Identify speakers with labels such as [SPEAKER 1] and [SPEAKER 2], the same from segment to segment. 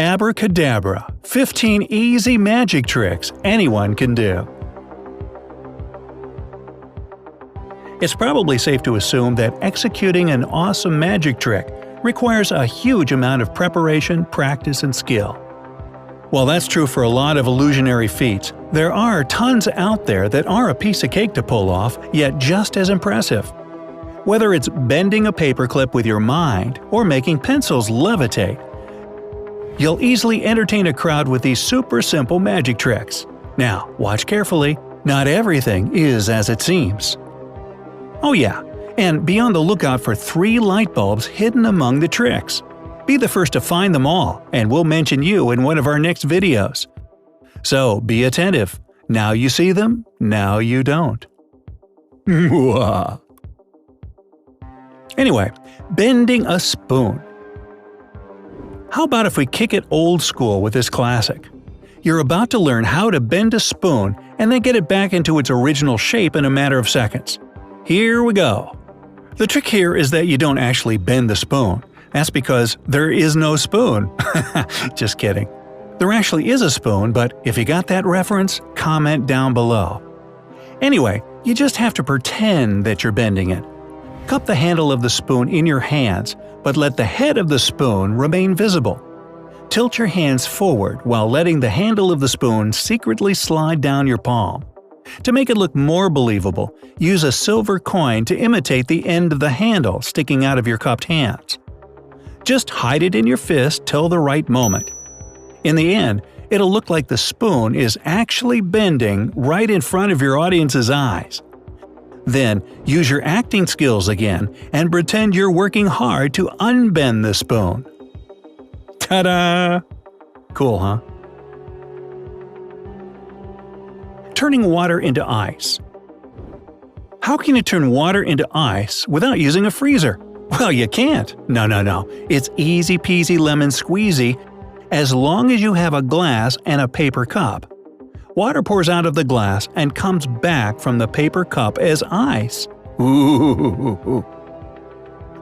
[SPEAKER 1] Abracadabra, 15 easy magic tricks anyone can do. It's probably safe to assume that executing an awesome magic trick requires a huge amount of preparation, practice, and skill. While that's true for a lot of illusionary feats, there are tons out there that are a piece of cake to pull off, yet just as impressive. Whether it's bending a paperclip with your mind or making pencils levitate, you'll easily entertain a crowd with these super simple magic tricks. Now, watch carefully, not everything is as it seems. Oh yeah, and be on the lookout for 3 light bulbs hidden among the tricks. Be the first to find them all, and we'll mention you in one of our next videos. So be attentive. Now you see them, now you don't. Anyway, bending a spoon. How about if we kick it old school with this classic? You're about to learn how to bend a spoon and then get it back into its original shape in a matter of seconds. Here we go. The trick here is that you don't actually bend the spoon. That's because there is no spoon. Just kidding. There actually is a spoon, but if you got that reference, comment down below. Anyway, you just have to pretend that you're bending it. Cup the handle of the spoon in your hands, but let the head of the spoon remain visible. Tilt your hands forward while letting the handle of the spoon secretly slide down your palm. To make it look more believable, use a silver coin to imitate the end of the handle sticking out of your cupped hands. Just hide it in your fist till the right moment. In the end, it'll look like the spoon is actually bending right in front of your audience's eyes. Then, use your acting skills again and pretend you're working hard to unbend the spoon. Ta-da! Cool, huh? Turning water into ice. How can you turn water into ice without using a freezer? Well, you can't. No. It's easy peasy lemon squeezy as long as you have a glass and a paper cup. Water pours out of the glass and comes back from the paper cup as ice. Ooh.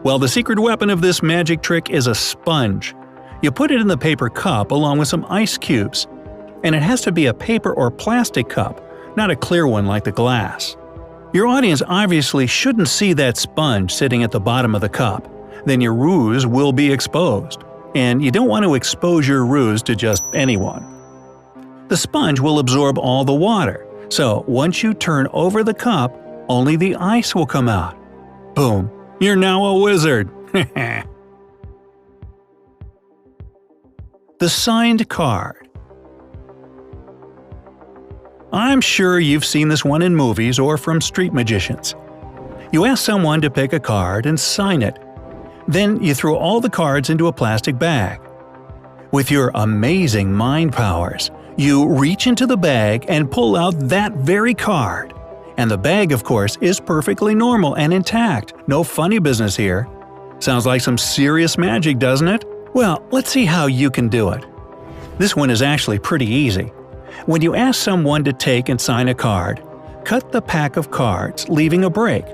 [SPEAKER 1] Well, the secret weapon of this magic trick is a sponge. You put it in the paper cup along with some ice cubes. And it has to be a paper or plastic cup, not a clear one like the glass. Your audience obviously shouldn't see that sponge sitting at the bottom of the cup. Then your ruse will be exposed. And you don't want to expose your ruse to just anyone. The sponge will absorb all the water, so once you turn over the cup, only the ice will come out. Boom! You're now a wizard! The signed card. I'm sure you've seen this one in movies or from street magicians. You ask someone to pick a card and sign it. Then you throw all the cards into a plastic bag. With your amazing mind powers, you reach into the bag and pull out that very card. And the bag, of course, is perfectly normal and intact. No funny business here. Sounds like some serious magic, doesn't it? Well, let's see how you can do it. This one is actually pretty easy. When you ask someone to take and sign a card, cut the pack of cards, leaving a break.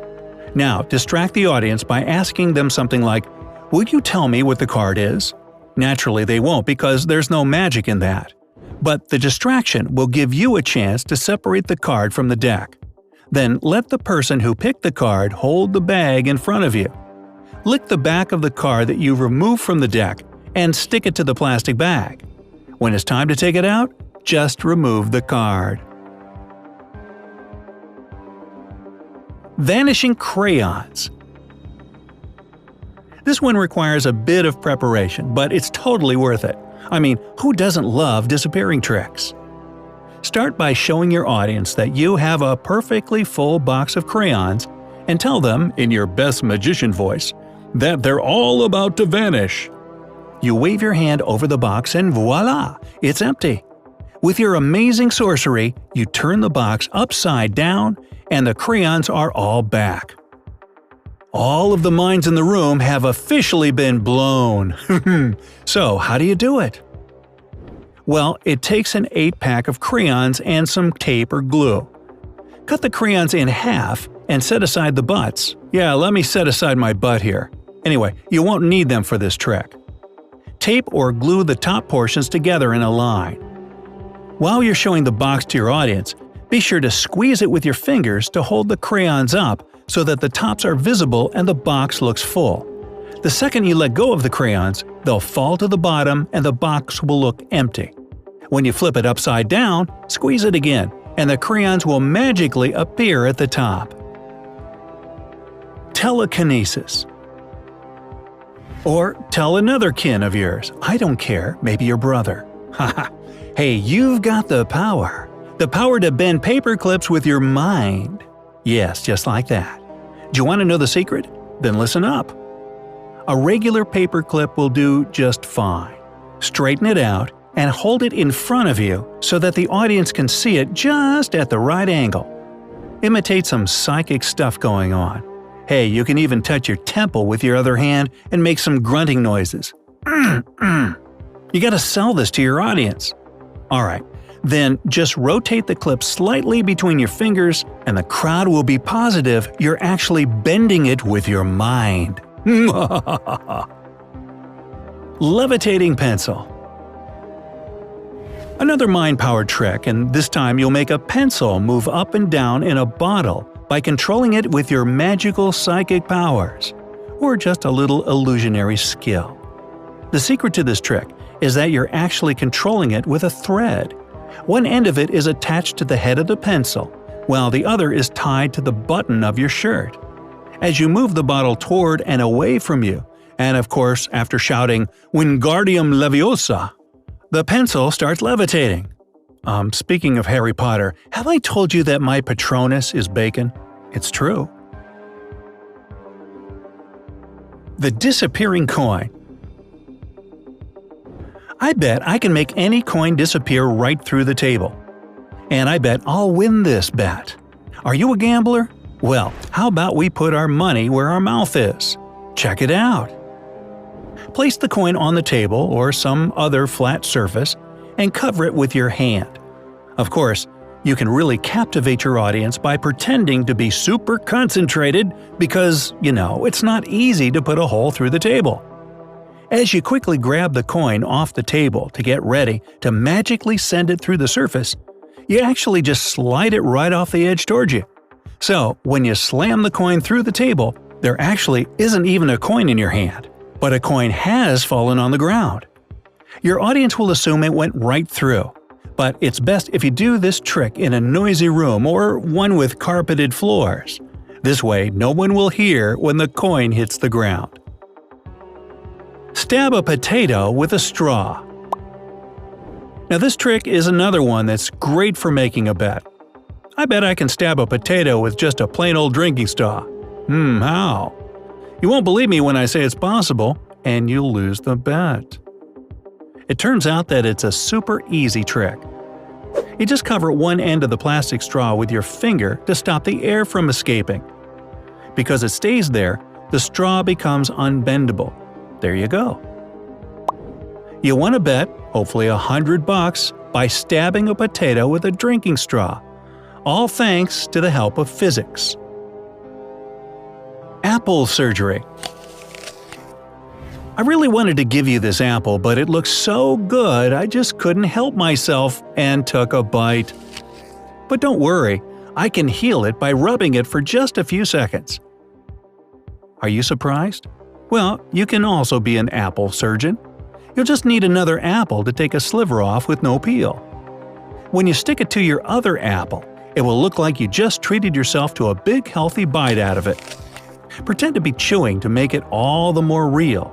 [SPEAKER 1] Now, distract the audience by asking them something like, "Would you tell me what the card is?" Naturally, they won't because there's no magic in that. But the distraction will give you a chance to separate the card from the deck. Then let the person who picked the card hold the bag in front of you. Lick the back of the card that you removed from the deck and stick it to the plastic bag. When it's time to take it out, just remove the card. Vanishing crayons. This one requires a bit of preparation, but it's totally worth it. I mean, who doesn't love disappearing tricks? Start by showing your audience that you have a perfectly full box of crayons and tell them, in your best magician voice, that they're all about to vanish. You wave your hand over the box and voila, it's empty. With your amazing sorcery, you turn the box upside down and the crayons are all back. All of the minds in the room have officially been blown. So, how do you do it? Well, it takes an 8-pack of crayons and some tape or glue. Cut the crayons in half and set aside the butts. Yeah, let me set aside my butt here. Anyway, you won't need them for this trick. tape or glue the top portions together in a line. While you're showing the box to your audience, be sure to squeeze it with your fingers to hold the crayons up so that the tops are visible and the box looks full. The second you let go of the crayons, they'll fall to the bottom and the box will look empty. When you flip it upside down, squeeze it again, and the crayons will magically appear at the top. Telekinesis. Or tell another kin of yours, I don't care, maybe your brother. Haha, hey, you've got the power. The power to bend paper clips with your mind. Yes, just like that. Do you want to know the secret? Then listen up. A regular paper clip will do just fine. Straighten it out and hold it in front of you so that the audience can see it just at the right angle. Imitate some psychic stuff going on. Hey, you can even touch your temple with your other hand and make some grunting noises. You gotta sell this to your audience. Alright, then just rotate the clip slightly between your fingers and the crowd will be positive you're actually bending it with your mind. Levitating pencil. Another mind-powered trick, and this time you'll make a pencil move up and down in a bottle by controlling it with your magical psychic powers, or just a little illusionary skill. The secret to this trick is that you're actually controlling it with a thread. One end of it is attached to the head of the pencil, while the other is tied to the button of your shirt. As you move the bottle toward and away from you, and of course after shouting Wingardium Leviosa, the pencil starts levitating. Speaking of Harry Potter, have I told you that my Patronus is bacon? It's true. The disappearing coin. I bet I can make any coin disappear right through the table. And I bet I'll win this bet. Are you a gambler? Well, how about we put our money where our mouth is? Check it out. Place the coin on the table or some other flat surface and cover it with your hand. Of course, you can really captivate your audience by pretending to be super concentrated because, it's not easy to put a hole through the table. As you quickly grab the coin off the table to get ready to magically send it through the surface, you actually just slide it right off the edge towards you. So, when you slam the coin through the table, there actually isn't even a coin in your hand, but a coin has fallen on the ground. Your audience will assume it went right through, but it's best if you do this trick in a noisy room or one with carpeted floors. This way, no one will hear when the coin hits the ground. Stab a potato with a straw. Now this trick is another one that's great for making a bet. I bet I can stab a potato with just a plain old drinking straw. How? You won't believe me when I say it's possible, and you'll lose the bet. It turns out that it's a super easy trick. You just cover one end of the plastic straw with your finger to stop the air from escaping. Because it stays there, the straw becomes unbendable. There you go. You won a bet, hopefully $100, by stabbing a potato with a drinking straw. All thanks to the help of physics. Apple surgery. I really wanted to give you this apple, but it looked so good I just couldn't help myself and took a bite. But don't worry, I can heal it by rubbing it for just a few seconds. Are you surprised? Well, you can also be an apple surgeon. You'll just need another apple to take a sliver off with no peel. When you stick it to your other apple, it will look like you just treated yourself to a big healthy bite out of it. Pretend to be chewing to make it all the more real.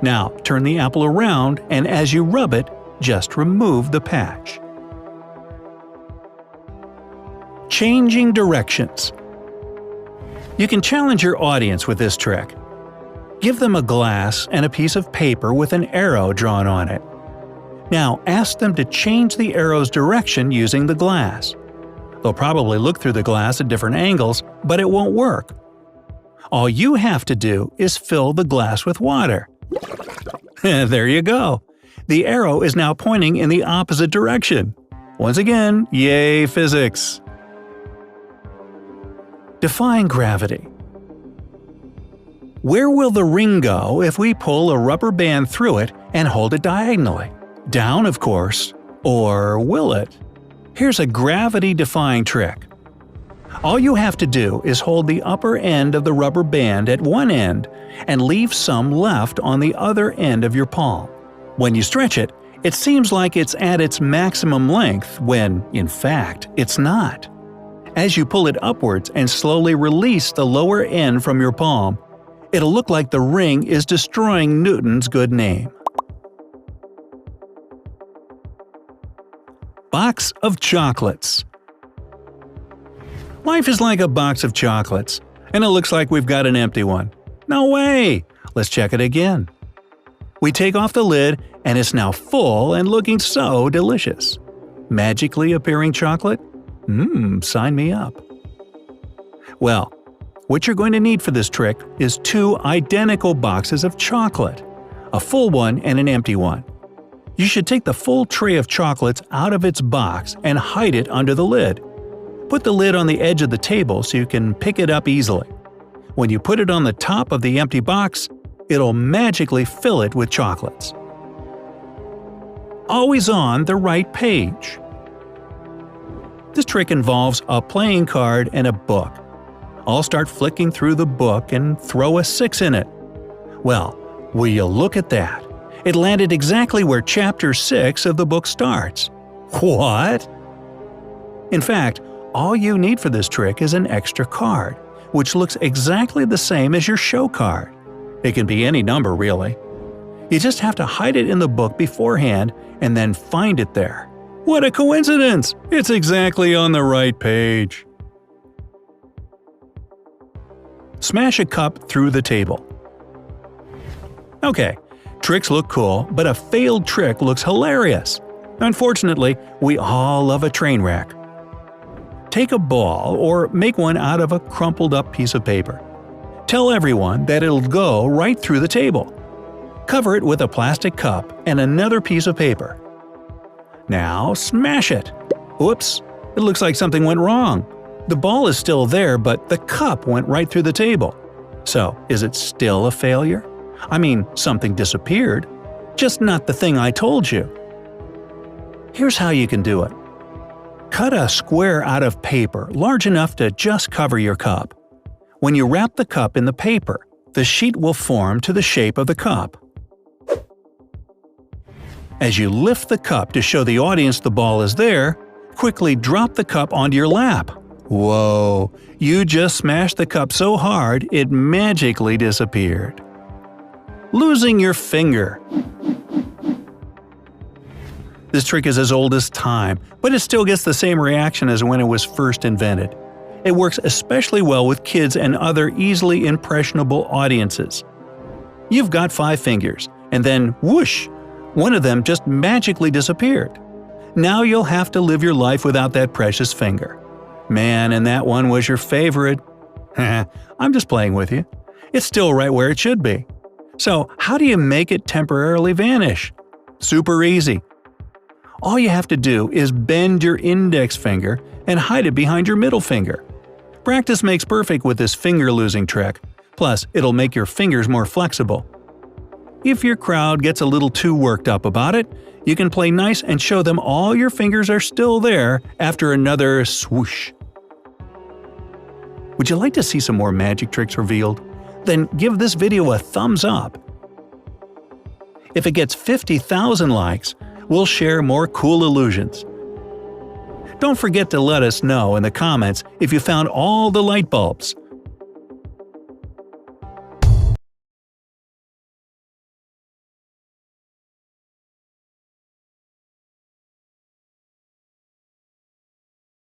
[SPEAKER 1] Now, turn the apple around and as you rub it, just remove the patch. Changing directions. You can challenge your audience with this trick. Give them a glass and a piece of paper with an arrow drawn on it. Now, ask them to change the arrow's direction using the glass. They'll probably look through the glass at different angles, but it won't work. All you have to do is fill the glass with water. There you go. The arrow is now pointing in the opposite direction. Once again, yay physics! Defying gravity. Where will the ring go if we pull a rubber band through it and hold it diagonally. Down, of course. Or will it? Here's a gravity-defying trick. All you have to do is hold the upper end of the rubber band at one end and leave some left on the other end of your palm. When you stretch it, it seems like it's at its maximum length when, in fact, it's not. As you pull it upwards and slowly release the lower end from your palm, it'll look like the ring is destroying Newton's good name. Box of chocolates. Life is like a box of chocolates, and it looks like we've got an empty one. No way! Let's check it again. We take off the lid, and it's now full and looking so delicious. Magically appearing chocolate? Sign me up. Well, what you're going to need for this trick is 2 identical boxes of chocolate, a full one and an empty one. You should take the full tray of chocolates out of its box and hide it under the lid. Put the lid on the edge of the table so you can pick it up easily. When you put it on the top of the empty box, it'll magically fill it with chocolates. Always on the right page. This trick involves a playing card and a book. I'll start flicking through the book and throw a 6 in it. Well, will you look at that? It landed exactly where Chapter 6 of the book starts. What? In fact, all you need for this trick is an extra card, which looks exactly the same as your show card. It can be any number, really. You just have to hide it in the book beforehand and then find it there. What a coincidence! It's exactly on the right page. Smash a cup through the table. Okay, tricks look cool, but a failed trick looks hilarious. Unfortunately, we all love a train wreck. Take a ball or make one out of a crumpled up piece of paper. Tell everyone that it'll go right through the table. Cover it with a plastic cup and another piece of paper. Now smash it. Whoops, it looks like something went wrong. The ball is still there, but the cup went right through the table. So, is it still a failure? I mean, something disappeared. Just not the thing I told you. Here's how you can do it. Cut a square out of paper large enough to just cover your cup. When you wrap the cup in the paper, the sheet will form to the shape of the cup. As you lift the cup to show the audience the ball is there, quickly drop the cup onto your lap. Whoa, you just smashed the cup so hard it magically disappeared. Losing your finger. This trick is as old as time, but it still gets the same reaction as when it was first invented. It works especially well with kids and other easily impressionable audiences. You've got 5 fingers, and then whoosh, one of them just magically disappeared. Now you'll have to live your life without that precious finger. Man, and that one was your favorite. I'm just playing with you. It's still right where it should be. So how do you make it temporarily vanish? Super easy. All you have to do is bend your index finger and hide it behind your middle finger. Practice makes perfect with this finger-losing trick. Plus, it'll make your fingers more flexible. If your crowd gets a little too worked up about it, you can play nice and show them all your fingers are still there after another swoosh. Would you like to see some more magic tricks revealed? Then give this video a thumbs up. If it gets 50,000 likes, we'll share more cool illusions. Don't forget to let us know in the comments if you found all the light bulbs.